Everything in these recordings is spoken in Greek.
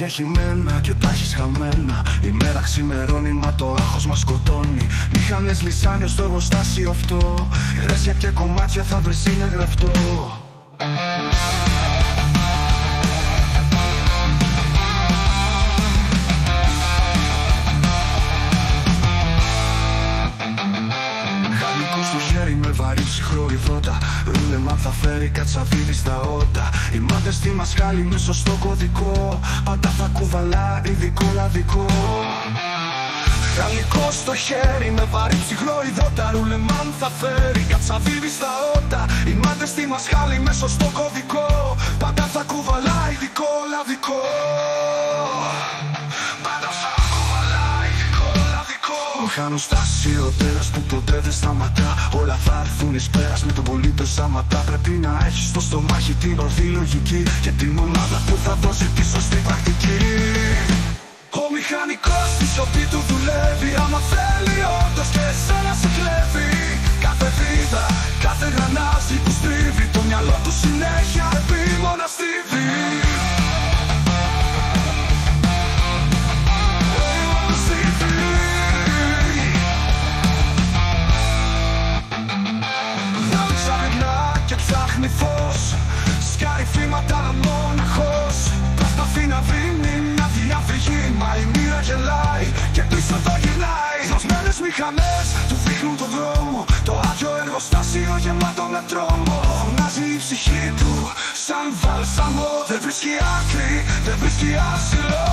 έχει μένα και τα έχεις χαμένα. Η μέρα ξημερώνει μα το άγχος μας σκοτώνει. Μηχανές λυσάνιο στο εργοστάσιο αυτό. Ρέσια και κομμάτια θα βρεις είναι γραφτό. Στο χέρι με βαρύ ψυχρό υδρότα. Ρούλεμαν θα φέρει κατσαβίδι στα ότα. Οι μάτες στη μασχάλη με σωστό κωδικό. Πάντα θα κουβαλά ειδικό λαδικό. Γαλλικό στο χέρι με βαρύ ψυχρό υδρότα. Ρούλεμαν θα φέρει κατσαβίδι στα ότα. Οι μάτες στη μασχάλη με σωστό κωδικό. Πάντα θα κουβαλά ειδικό λαδικό. Μηχανοστάσιο τέλος που ποτέ δεν σταματά. Όλα θα έρθουν εις πέρας με τον πολίτο σάματα. Πρέπει να έχεις στο στομάχι την ορθή λογική και τη μονάδα που θα δώσει τη σωστή πρακτική. Ο μηχανικός στη σιωπή του δουλεύει. Άμα θέλει όντως και εσένα σε κλέβει. Κάθε βίδα, κάθε γρανάζι που στρίβει. Το μυαλό του συνέχεια επίμονα στρίβει. Σκάρει φήματα μόναχος. Προσπαθεί να βρει μια διαφυγή. Μα η μοίρα γελάει και πίσω το γυρνάει. Δροσμένες μηχανές του δείχνουν τον δρόμο. Το άδειο εργοστάσιο γεμάτο με τρόμο. Φωνάζει η ψυχή του σαν βάλσαμο. Δεν βρίσκει άκρη, δεν βρίσκει άσυλο.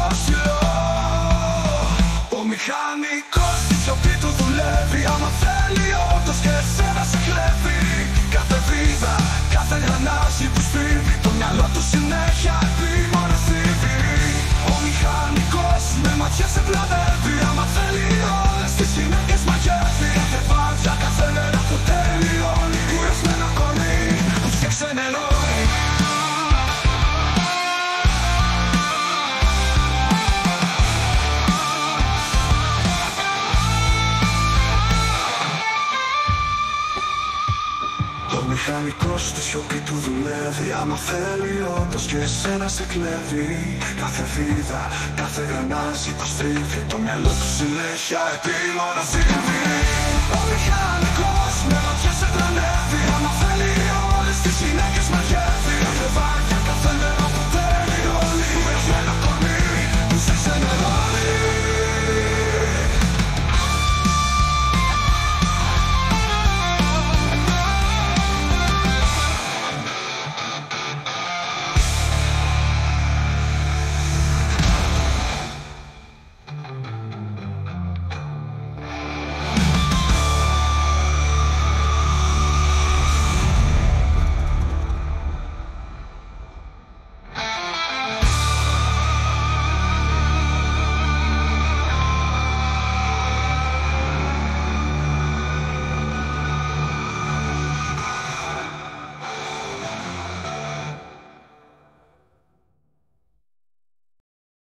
Ο μηχανικός στη σιωπή του δουλεύει. Άμα θέλει όντως και εσένα σε κλέβει. Κάθε βίδα, κάθε γρανάζι που στρίβει. Το μυαλό του συνέχεια επίμονα στρίβει. Ο μηχανικός με ματιές σε πλανεύει. Άμα θέλει όλες τις συνέχειες μαγεύει. Κάθε βάρδια, κάθε μέρα που τελειώνει. Κουρασμένα κορμί που φτιάξε νερώνει. Ο μηχανικός στη σιωπή του δουλεύει. Άμα θέλει όντως και εσένα σε κλέβει. Κάθε βίδα, κάθε γρανάζι που στρίβει. Το μυαλό του συνέχεια επίμονα στρίβει.